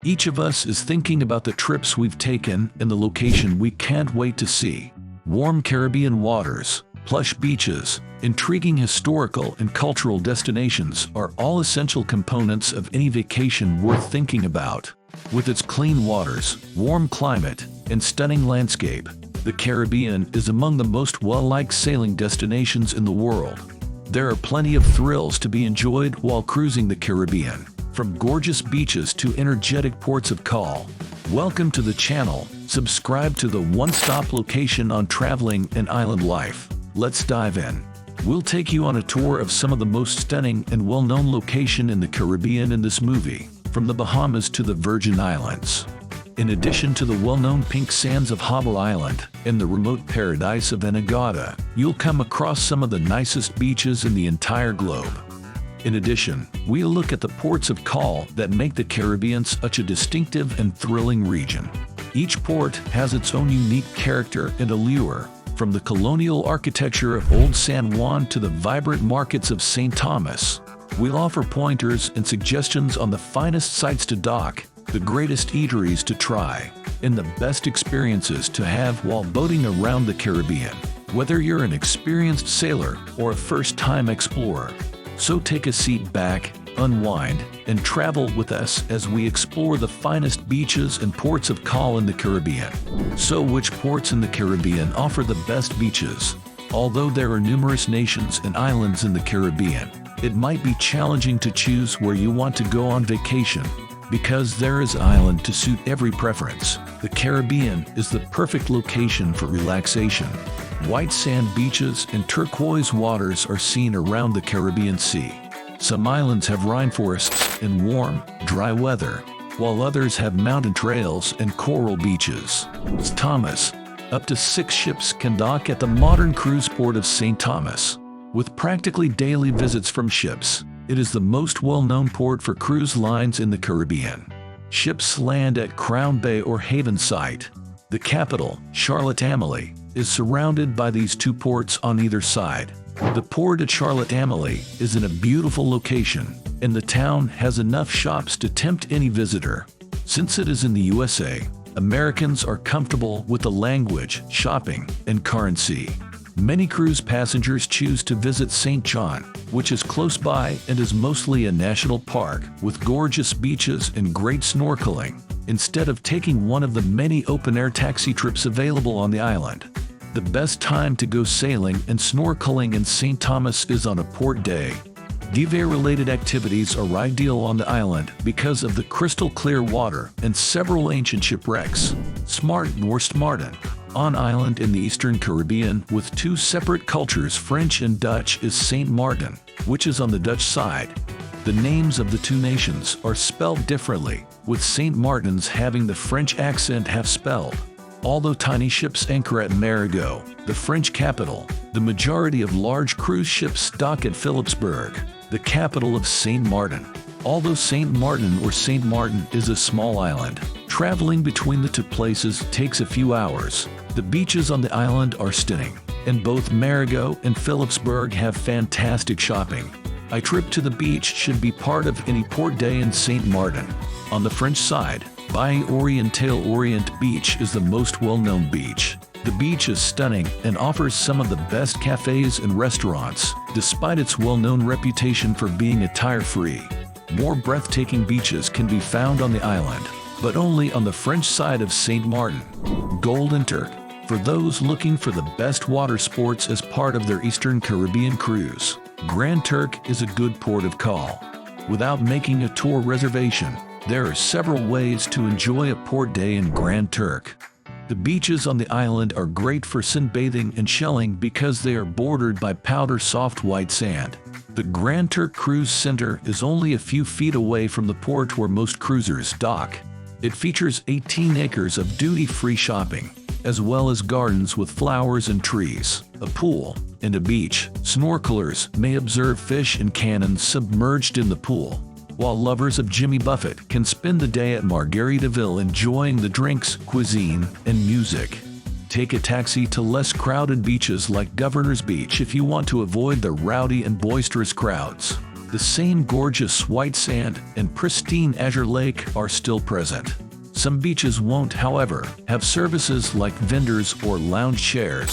Each of us is thinking about the trips we've taken and the location we can't wait to see. Warm Caribbean waters, plush beaches, intriguing historical and cultural destinations are all essential components of any vacation worth thinking about. With its clean waters, warm climate, and stunning landscape, the Caribbean is among the most well-liked sailing destinations in the world. There are plenty of thrills to be enjoyed while cruising the Caribbean, from gorgeous beaches to energetic ports of call. Welcome to the channel. Subscribe to the one-stop location on traveling and island life. Let's dive in. We'll take you on a tour of some of the most stunning and well-known locations in the Caribbean in this movie, from the Bahamas to the Virgin Islands. In addition to the well-known pink sands of Hobble Island and the remote paradise of Anegada, you'll come across some of the nicest beaches in the entire globe. In addition, we'll look at the ports of call that make the Caribbean such a distinctive and thrilling region. Each port has its own unique character and allure, from the colonial architecture of Old San Juan to the vibrant markets of St. Thomas. We'll offer pointers and suggestions on the finest sites to dock, the greatest eateries to try, and the best experiences to have while boating around the Caribbean, whether you're an experienced sailor or a first-time explorer. So take a seat back, unwind, and travel with us as we explore the finest beaches and ports of call in the Caribbean. So which ports in the Caribbean offer the best beaches? Although there are numerous nations and islands in the Caribbean, it might be challenging to choose where you want to go on vacation, because there is an island to suit every preference. The Caribbean is the perfect location for relaxation. White sand beaches and turquoise waters are seen around the Caribbean Sea. Some islands have rainforests and warm, dry weather, while others have mountain trails and coral beaches. St. Thomas. Up to 6 ships can dock at the modern cruise port of St. Thomas. With practically daily visits from ships, it is the most well-known port for cruise lines in the Caribbean. Ships land at Crown Bay or Havenside. The capital, Charlotte-Amalie, is surrounded by these 2 ports on either side. The port at Charlotte-Amalie is in a beautiful location, and the town has enough shops to tempt any visitor. Since it is in the USA, Americans are comfortable with the language, shopping, and currency. Many cruise passengers choose to visit St. John, which is close by and is mostly a national park with gorgeous beaches and great snorkeling, instead of taking one of the many open-air taxi trips available on the island. The best time to go sailing and snorkeling in St. Thomas is on a port day. Dive-related activities are ideal on the island because of the crystal clear water and several ancient shipwrecks. Smarten. On island in the Eastern Caribbean with 2 separate cultures, French and Dutch, is Saint Martin, which is on the Dutch side. The names of the 2 nations are spelled differently, with Saint Martin's having the French accent half-spelled. Although tiny ships anchor at Marigot, the French capital, the majority of large cruise ships dock at Philipsburg, the capital of Saint Martin. Although Saint Martin or Saint Martin is a small island, traveling between the 2 places takes a few hours. The beaches on the island are stunning, and both Marigot and Philipsburg have fantastic shopping. A trip to the beach should be part of any port day in Saint Martin. On the French side, Baie Orientale Orient Beach is the most well-known beach. The beach is stunning and offers some of the best cafes and restaurants, despite its well-known reputation for being attire-free. More breathtaking beaches can be found on the island, but only on the French side of St. Martin. Golden Turk. For those looking for the best water sports as part of their Eastern Caribbean cruise, Grand Turk is a good port of call. Without making a tour reservation, there are several ways to enjoy a port day in Grand Turk. The beaches on the island are great for sunbathing and shelling because they are bordered by powder-soft white sand. The Grand Turk Cruise Center is only a few feet away from the port where most cruisers dock. It features 18 acres of duty-free shopping, as well as gardens with flowers and trees, a pool, and a beach. Snorkelers may observe fish and cannons submerged in the pool, while lovers of Jimmy Buffett can spend the day at Margaritaville enjoying the drinks, cuisine, and music. Take a taxi to less crowded beaches like Governor's Beach if you want to avoid the rowdy and boisterous crowds. The same gorgeous white sand and pristine azure lake are still present. Some beaches won't, however, have services like vendors or lounge chairs.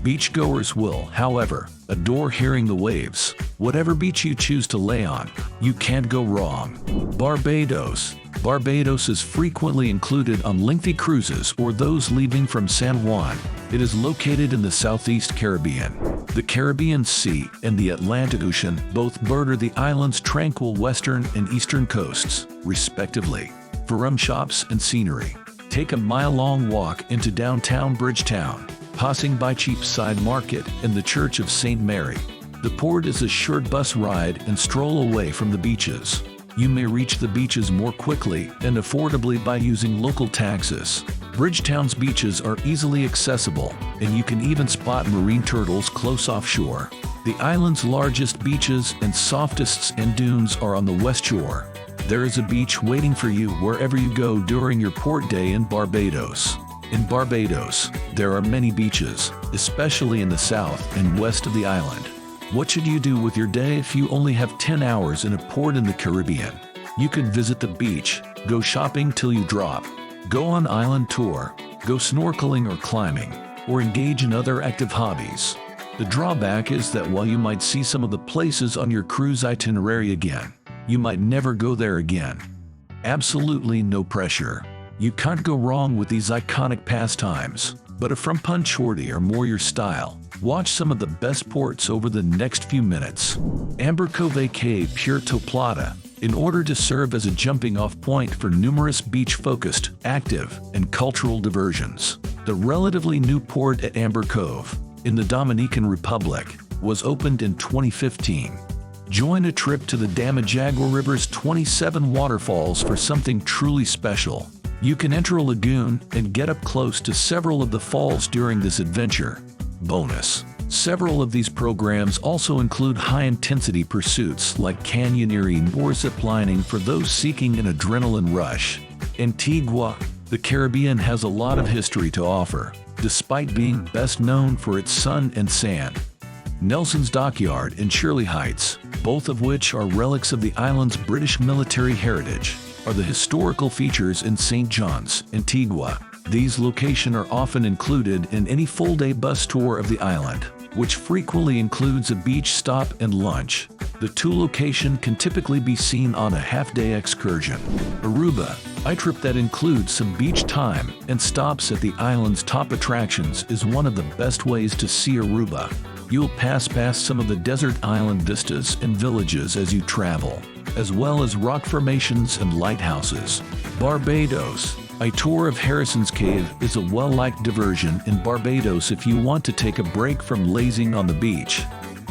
Beachgoers will, however, adore hearing the waves. Whatever beach you choose to lay on, you can't go wrong. Barbados. Barbados is frequently included on lengthy cruises or those leaving from San Juan. It is located in the southeast Caribbean. The Caribbean Sea and the Atlantic Ocean both border the island's tranquil western and eastern coasts, respectively. For rum shops and scenery, take a mile-long walk into downtown Bridgetown, passing by Cheapside Market and the Church of St. Mary. The port is a short bus ride and stroll away from the beaches. You may reach the beaches more quickly and affordably by using local taxis. Bridgetown's beaches are easily accessible, and you can even spot marine turtles close offshore. The island's largest beaches and softest sand dunes are on the west shore. There is a beach waiting for you wherever you go during your port day in Barbados. In Barbados, there are many beaches, especially in the south and west of the island. What should you do with your day if you only have 10 hours in a port in the Caribbean? You could visit the beach, go shopping till you drop, go on island tour, go snorkeling or climbing, or engage in other active hobbies. The drawback is that while you might see some of the places on your cruise itinerary again, you might never go there again. Absolutely no pressure. You can't go wrong with these iconic pastimes. But if from Punchordy are more your style, watch some of the best ports over the next few minutes. Amber Cove Cay Puerto Plata. In order to serve as a jumping-off point for numerous beach-focused, active, and cultural diversions, the relatively new port at Amber Cove, in the Dominican Republic, was opened in 2015. Join a trip to the Damajagua River's 27 waterfalls for something truly special. You can enter a lagoon and get up close to several of the falls during this adventure. Bonus: several of these programs also include high-intensity pursuits like canyoneering or ziplining for those seeking an adrenaline rush. Antigua, the Caribbean has a lot of history to offer, despite being best known for its sun and sand. Nelson's Dockyard and Shirley Heights, both of which are relics of the island's British military heritage, are the historical features in St. John's, Antigua. These locations are often included in any full-day bus tour of the island, which frequently includes a beach stop and lunch. The two locations can typically be seen on a half-day excursion. Aruba, a trip that includes some beach time and stops at the island's top attractions, is one of the best ways to see Aruba. You'll pass past some of the desert island vistas and villages as you travel, as well as rock formations and lighthouses. Barbados. A tour of Harrison's Cave is a well-liked diversion in Barbados if you want to take a break from lazing on the beach.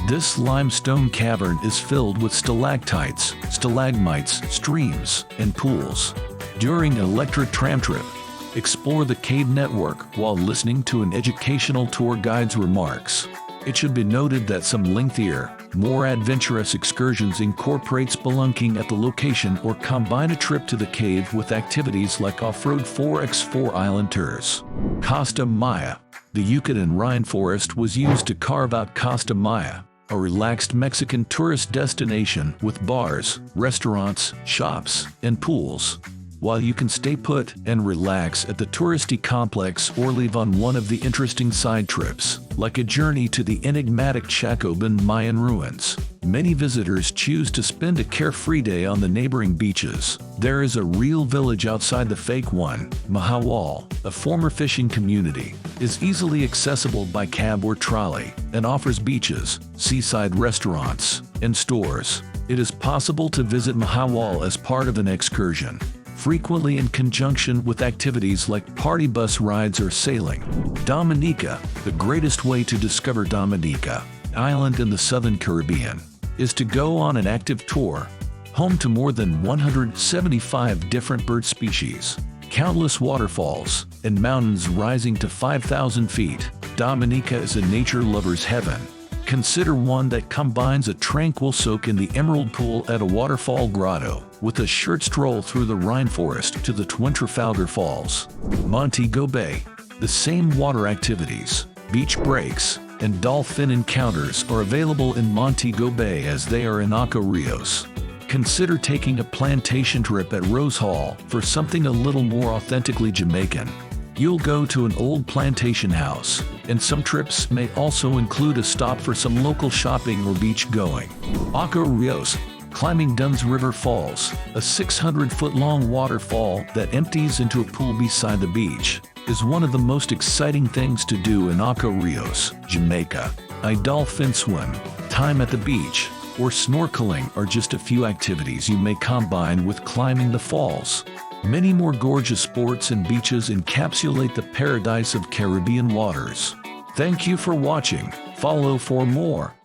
This limestone cavern is filled with stalactites, stalagmites, streams, and pools. During an electric tram trip, explore the cave network while listening to an educational tour guide's remarks. It should be noted that some lengthier, more adventurous excursions incorporate spelunking at the location or combine a trip to the cave with activities like off-road 4x4 island tours. Costa Maya. The Yucatan rainforest was used to carve out Costa Maya, a relaxed Mexican tourist destination with bars, restaurants, shops, and pools. While you can stay put and relax at the touristy complex or leave on one of the interesting side trips, like a journey to the enigmatic Chacoban Mayan ruins, many visitors choose to spend a carefree day on the neighboring beaches. There is a real village outside the fake one. Mahawal, a former fishing community, is easily accessible by cab or trolley and offers beaches, seaside restaurants, and stores. It is possible to visit Mahawal as part of an excursion, frequently in conjunction with activities like party bus rides or sailing. Dominica. The greatest way to discover Dominica, island in the southern Caribbean, is to go on an active tour. Home to more than 175 different bird species, countless waterfalls, and mountains rising to 5,000 feet, Dominica is a nature lover's heaven. Consider one that combines a tranquil soak in the Emerald Pool at a waterfall grotto with a short stroll through the rainforest to the Twin Trafalgar Falls. Montego Bay. The same water activities, beach breaks, and dolphin encounters are available in Montego Bay as they are in Ocho Rios. Consider taking a plantation trip at Rose Hall for something a little more authentically Jamaican. You'll go to an old plantation house, and some trips may also include a stop for some local shopping or beach going. Ocho Rios, climbing Dunn's River Falls, a 600-foot-long waterfall that empties into a pool beside the beach, is one of the most exciting things to do in Ocho Rios, Jamaica. A dolphin swim, time at the beach, or snorkeling are just a few activities you may combine with climbing the falls. Many more gorgeous sports and beaches encapsulate the paradise of Caribbean waters. Thank you for watching. Follow for more.